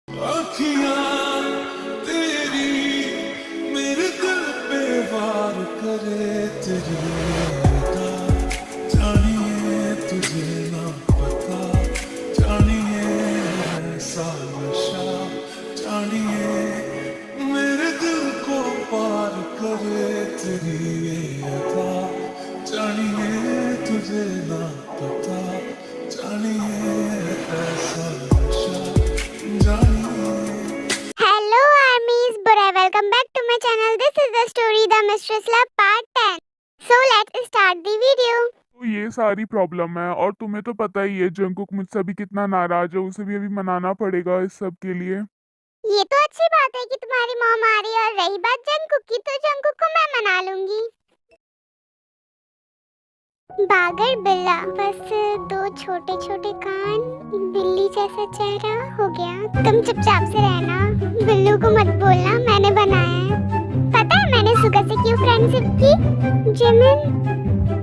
अखियाँ तेरी मेरे दिल पे वार करे तेरी अदा जानिए तुझे ना पता जानिए ऐसा नशा जानिए मेरे दिल को पार करे तेरी ये अदा जानिए तुझे ना पता जानिए ऐसा नशा जानिए Hello armies, Bura. Welcome back to my channel. This is the story The Mistress Love Part 10. So let's start the video. तो ये सारी प्रॉब्लम है और तुम्हें तो पता ही है जंगकुक मुझसे अभी कितना नाराज है। उसे भी अभी मनाना पड़ेगा इस सब के लिए। ये तो अच्छी बात है कि तुम्हारी मॉम आ रही है और रही बात जंगकुक की तो जंगकुक को मैं मना लूंगी। बागर बिल्ला, बस दो छोटे छोटे कान, बिल्ली जैसा चेहरा हो गया। तुम चुपचाप से रहना, बिल्लू को मत बोलना मैंने बनाया है। पता है मैंने सुगा से क्यों फ्रेंडशिप की? जिमिन,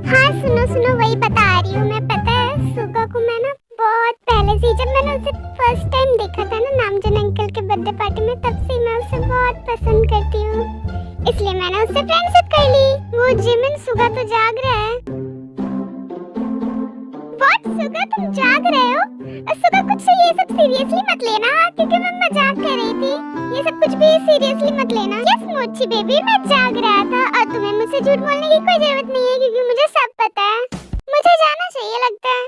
हाँ सुनो सुनो वही बता रही हूँ मैं। पता है सुगा को मैं ना बहुत पहले से, जब मैंने उसे फर्स्ट टाइम देखा था ना नामजन अंकल के बर्थडे पार्टी में, तब से मैं उसे बहुत पसंद करती हूँ, इसलिए मैंने उससे फ्रेंडशिप कर ली। वो जिमिन, सुगा तो जाग रहा है। व्हाट सुगा, तुम जाग रहे हो? सुगा कुछ ये सब सीरियसली मत लेना, क्योंकि मैं मजाक कर रही थी। ये सब कुछ भी सीरियसली मत लेना। यस मोची बेबी, मैं जाग रहा था और तुम्हें मुझसे झूठ बोलने की कोई जरूरत नहीं है, क्योंकि मुझे सब पता है। मुझे जाना चाहिए लगता है।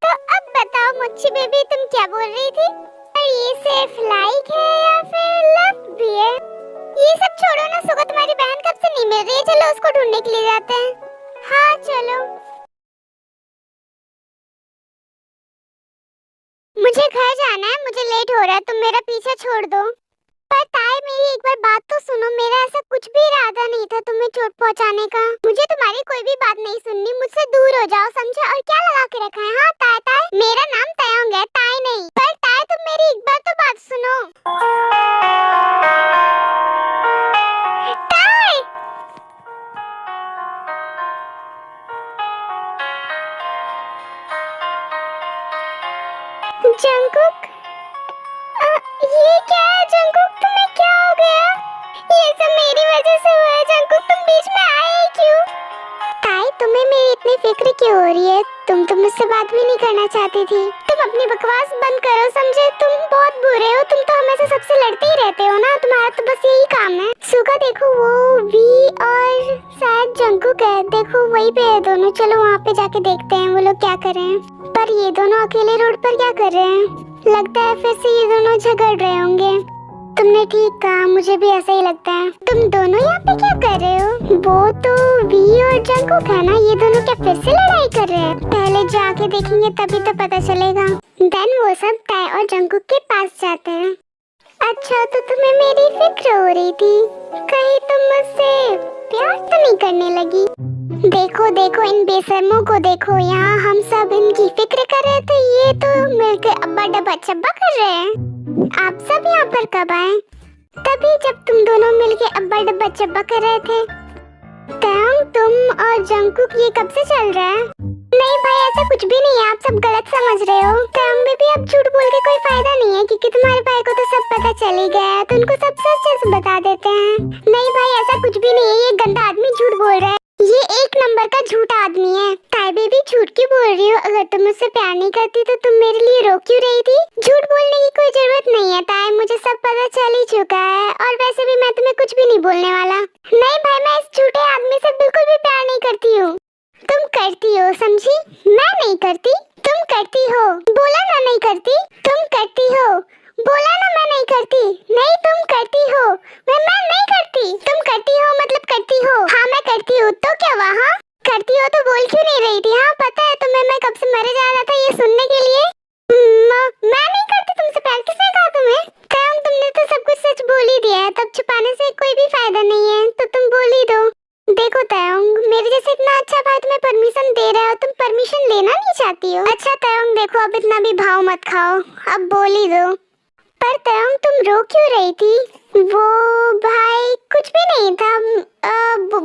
तो अब बताओ मोची बेबी, तुम क्या बोल रही थी? और ये सिर्फ लाइक है या फिर लव भी है? ये सब छोड़ो ना सुगा, तुम्हारी बहन कब से नहीं मिल रही है? चलो उसको ढूंढने के लिए जाते हैं। हाँ चलो। मुझे घर जाना है, मुझे लेट हो रहा है, तुम मेरा पीछा छोड़ दो। पर ताई मेरी एक बार बात तो सुनो, मेरा ऐसा कुछ भी इरादा नहीं था तुम्हें चोट पहुंचाने का। मुझे तुम्हारी कोई भी बात नहीं सुननी, मुझसे दूर हो जाओ, समझे? और क्या लगा के रखा है? हाँ ताई ताई, मेरा नाम तयंग है, ताई नहीं। पर ताई तुम मेरी एक बार तो बात सुनो। ताई! जंगकुक, ये क्या है जंगकुक, तुम्हें क्या हो गया? ये सब मेरी वजह से हुआ है जंगकुक, तुम बीच में आए क्यों? ताई तुम्हें मेरी इतनी फिक्र क्यों हो रही है? तुम तो मुझसे बात भी नहीं करना चाहती थी। तुम अपनी बकवास बंद करो, समझे? तुम बहुत बुरे हो, तुम तो हमेशा सबसे लड़ते ही रहते हो ना, तुम्हारा तो बस यही काम है। सुगा देखो, वो वी और शायद जंगकुक है, देखो वही पे है दोनों। चलो वहाँ पे जाके देखते हैं वो लोग क्या कर रहे हैं। पर ये दोनों अकेले रोड पर क्या कर रहे हैं? लगता है फिर से ये दोनों झगड़ रहे होंगे। तुमने ठीक कहा, मुझे भी ऐसा ही लगता है। तुम दोनों यहाँ पे क्या कर रहे हो? वो तो वी और जंगकुक है ना, ये दोनों क्या फिर से लड़ाई कर रहे हैं? पहले जाके देखेंगे तभी तो पता चलेगा। देन वो सब ताई और जंगकुक के पास जाते हैं। अच्छा तो तुम्हें मेरी फिक्र हो रही थी, कहीं तुम मुझसे प्यार तो नहीं करने लगी? देखो देखो इन बेशर्मों को देखो, यहाँ हम सब इनकी फिक्र कर रहे थे, ये तो मिलकर अब्बा डब्बा चब्बा कर रहे हैं। आप सब यहाँ पर कब आए? तभी जब तुम दोनों मिलकर अब्बा डब्बा चब्बा कर रहे थे। तयंग, तुम और जंगकुक ये कब से चल रहा है? नहीं भाई ऐसा कुछ भी नहीं है, आप सब गलत समझ रहे हो। तयंग बेबी अब झूठ बोल के कोई फायदा नहीं है, क्योंकि तुम्हारे भाई को तो सब पता चल ही गया है, तो उनको सब सच सच बता देते हैं। नहीं भाई ऐसा कुछ भी नहीं है, ये गंदा आदमी झूठ बोल रहा है, ये एक नंबर का झूठा आदमी है। ताई बेबी झूठ क्यों बोल रही हो? अगर तुम मुझसे प्यार नहीं करती तो तुम मेरे लिए रो क्यों रही थी? झूठ बोलने की कोई जरूरत नहीं है ताई, मुझे सब पता चल ही चुका है, और वैसे भी मैं तुम्हें कुछ भी नहीं बोलने वाला। नहीं भाई मैं इस झूठे आदमी से बिल्कुल भी प्यार नहीं करती हूँ। तुम करती हो, समझी? मैं नहीं करती, तुम करती हो। बोला ना नहीं करती, तुम करती हो। बोला ना मैं नहीं करती। नहीं तुम करती हो। मैं नहीं करती, तुम करती हो मतलब करती हो। हाँ मैं करती हूँ, तो क्या वहाँ करती हो तो बोल क्यों नहीं रही थी? हाँ पता है तुम्हें, मैं कब से मरे जा रहा था ये सुनने के लिए। मैं नहीं करती तुमसे प्यार, किसने कहा तुम्हें? तयंग तुमने तो सब कुछ सच बोल ही दिया है, तब छुपाने से कोई भी फायदा नहीं है, तो तुम बोल ही दो। देखो तयंग, मेरे जैसे इतना अच्छा भाई तुम्हें परमिशन दे रहा है, तुम परमिशन लेना नहीं चाहती हो? अच्छा तयंग देखो, अब इतना भी भाव मत खाओ, अब बोल ही दो। पर तयंग तुम रो क्यों रही थी? वो भाई कुछ भी नहीं था,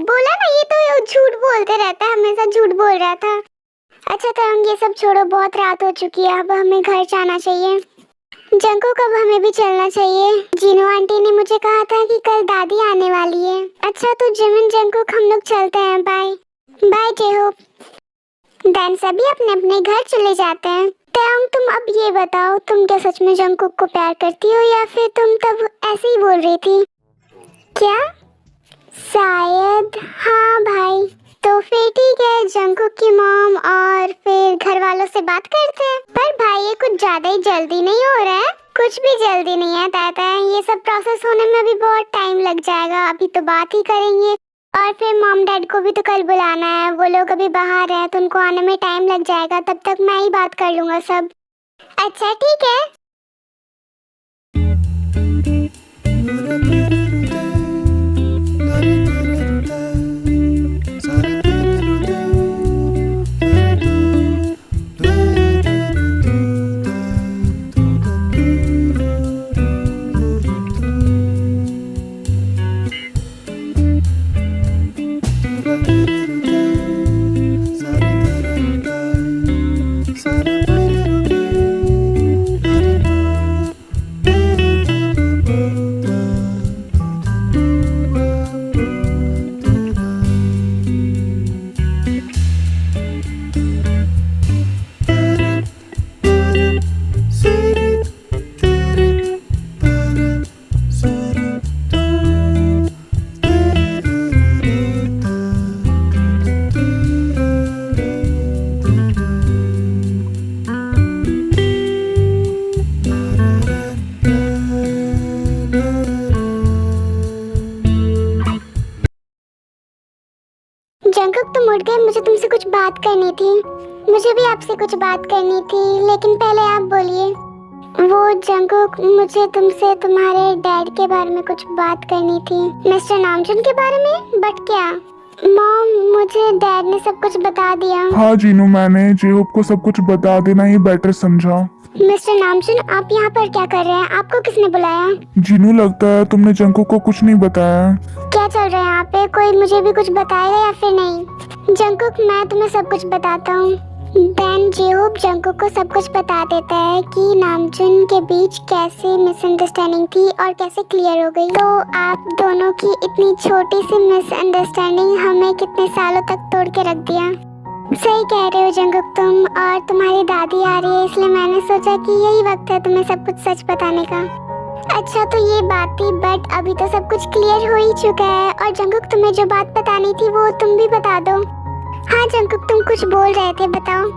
बोला ना ये तो झूठ बोलते रहता है, हमेशा झूठ बोल रहा था। अच्छा तयंग ये सब छोड़ो, बहुत रात हो चुकी है, अब हमें घर जाना चाहिए। जंकुक अब हमें भी चलना चाहिए। जीनू आंटी ने मुझे कहा था कि कल दादी आने वाली है। अच्छा तो जिमिन जंकुक हम लोग चलते हैं। Bye bye जेहोप। देन सभी अपने अपने घर चले जाते हैं। तयंग तुम अब ये बताओ, तुम क्या सच में जंकुक को प्यार करती हो या फिर तुम तब ऐसे ही बोल रही थी? क्या? शायद हाँ भाई। तो फिर ठीक है, जंकुक की मॉम और फिर घर वालों से बात करते हैं। पर भाई ये कुछ ज्यादा ही जल्दी नहीं हो रहा है? कुछ भी जल्दी नहीं है ताता, ये सब प्रोसेस होने में अभी बहुत टाइम लग जाएगा। अभी तो बात ही करेंगे और फिर मॉम डैड को भी तो कल बुलाना है। वो लोग अभी बाहर हैं तो उनको आने में टाइम लग जाएगा। तब तक मैं ही बात कर लूंगा सब। अच्छा ठीक है। जंकुक तुम उठ गए, मुझे तुमसे कुछ बात करनी थी। मुझे भी आपसे कुछ बात करनी थी, लेकिन पहले आप बोलिए। वो जंकुक, मुझे तुमसे तुम्हारे डैड के बारे में कुछ बात करनी थी। मिस्टर नामजुन के बारे में? बट क्या? मॉम, मुझे डैड ने सब कुछ बता दिया। हाँ जीनू, मैंने जेहोप को सब कुछ बता देना ही बेटर समझा। मिस्टर नामजुन, आप यहाँ पर क्या कर रहे हैं? आपको किसने बुलाया? जीनू, लगता है तुमने जंकुक को कुछ नहीं बताया। क्या चल रहा है यहाँ पे? कोई मुझे भी कुछ बताएगा या फिर नहीं? जंकुक, मैं तुम्हें सब कुछ बताता हूँ। देन जेहोप जंकुक को सब कुछ बता देता है कि नामजुन के बीच कैसे मिसअंडरस्टैंडिंग थी और कैसे क्लियर हो गई। तो आप दोनों की इतनी छोटी सी मिसअंडरस्टैंडिंग हमें कितने सालों तक तोड़ के रख दिया। सही कह रहे हो जंकुक तुम, और तुम्हारी दादी आ रही है इसलिए मैंने सोचा कि यही वक्त है तुम्हें सब कुछ सच बताने का। अच्छा तो ये बात थी, बट अभी तो सब कुछ क्लियर हो ही चुका है। और जंकुक, तुम्हें जो बात बतानी थी वो तुम भी बता दो। हाँ जंकुक, तुम कुछ बोल रहे थे, बताओ।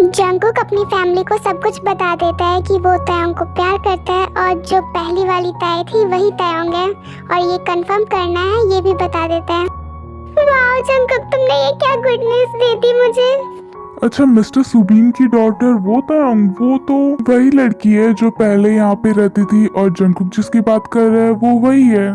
जंकुक अपनी फैमिली को सब कुछ बता देता है कि वो तयंग को प्यार करता है और जो पहली वाली ताई थी वही तयंग है, और ये कंफर्म करना है ये भी बता देता है। वाह जंकुक, तुमने ये क्या गुड न्यूज़ दे दी मुझे। अच्छा, मिस्टर सुबीन की डॉटर वो तयंग, वो तो वही लड़की है जो पहले यहाँ पे रहती थी, और जंकुक जिसकी बात कर रहा है वो वही है।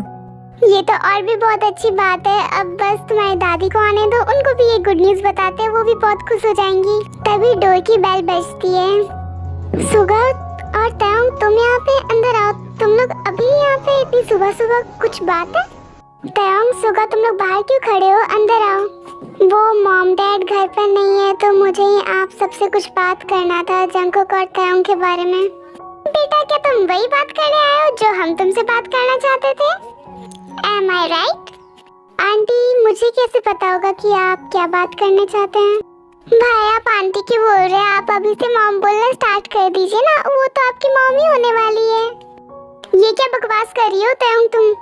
ये तो और भी बहुत अच्छी बात है। अब बस तुम्हारी दादी को आने दो, उनको भी ये गुड न्यूज़ बताते हैं, वो भी बहुत खुश हो जाएंगी। तभी डोर की बेल बजती है। सुगा और तयंग, तुम यहाँ पे अंदर आओ। तुम लोग अभी यहाँ पे इतनी सुबह सुबह, कुछ बात है? तयंग, सुगा, तुम लोग बाहर क्यों खड़े हो? अंदर आओ। वो मॉम डैड घर पर नहीं है तो मुझे ही आप सबसे कुछ बात करना था जंकुक और तयंग के बारे में। बेटा, क्या तुम वही बात करने आए हो जो हम तुमसे बात करना चाहते थे? Am I right? आंटी, मुझे कैसे पता होगा कि आप क्या बात करना चाहते हैं? भाई, आप आंटी क्यों बोल रहे हैं? आप अभी से मॉम बोलना स्टार्ट कर दीजिए ना, वो तो आपकी मॉम ही होने वाली है। ये क्या बकवास कर रही हो तयंग तुम?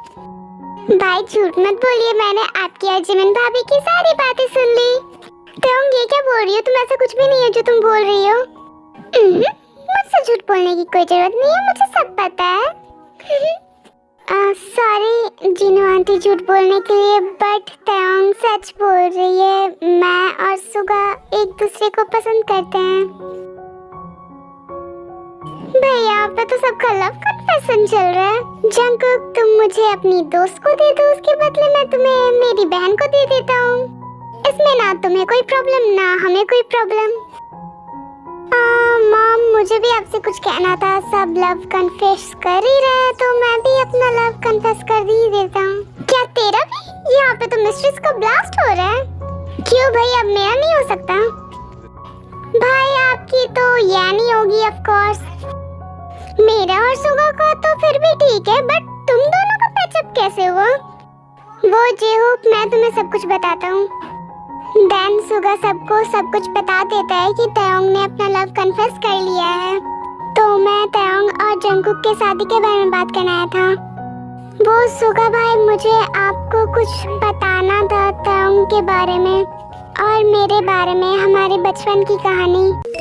भाई झूठ मत बोलिए, मैंने आपकी और जिमिन भाभी की सारी बातें सुन ली। तयंग, ये क्या बोल रही हो तुम? ऐसा कुछ भी नहीं है जो तुम बोल रही हो। मुझसे झूठ बोलने की कोई जरूरत नहीं है, मुझे सब पता है। सॉरी जीनू आंटी झूठ बोलने के लिए, बट तयंग सच बोल रही है। मैं और सुगा एक दूसरे को पसंद करते हैं। भाई, यहाँ पे तो सबका लव कन्फेशन चल रहा है। जंकुक, तुम मुझे अपनी दोस्त को दे दो, उसके बदले मैं तुम्हें मेरी बहन को दे देता हूँ। इसमें ना तुम्हें कोई प्रॉब्लम ना हमें कोई प्रॉब्लम। मॉम, मुझे भी आपसे कुछ कहना था। सब लव कन्फेस कर ही रहे हैं तो मैं भी अपना लव कन्फेस कर ही देता हूँ। क्या तेरा भी? यहाँ पे तो मिस्ट्रेस का ब्लास्ट हो रहा है। क्यों भाई, अब मेरा नहीं हो सकता? भाई, आपकी तो यानी होगी ऑफ कोर्स। मेरा और सुगा का तो फिर भी ठीक है, बट तुम दोनों का पैचअप कैसे हुआ? वो जेहूप, मैं तुम्हें सब कुछ बताता हूँ। देन सुगा सबको सब कुछ बता देता है कि तयोंग ने अपना लव कन्फेस कर लिया है। तो मैं तयोंग और जंगकुक के शादी के बारे में बात करने आया था। वो सुगा भाई, मुझे आपको कुछ बताना था तयोंग के बारे में और मेरे बारे में, हमारे बचपन की कहानी।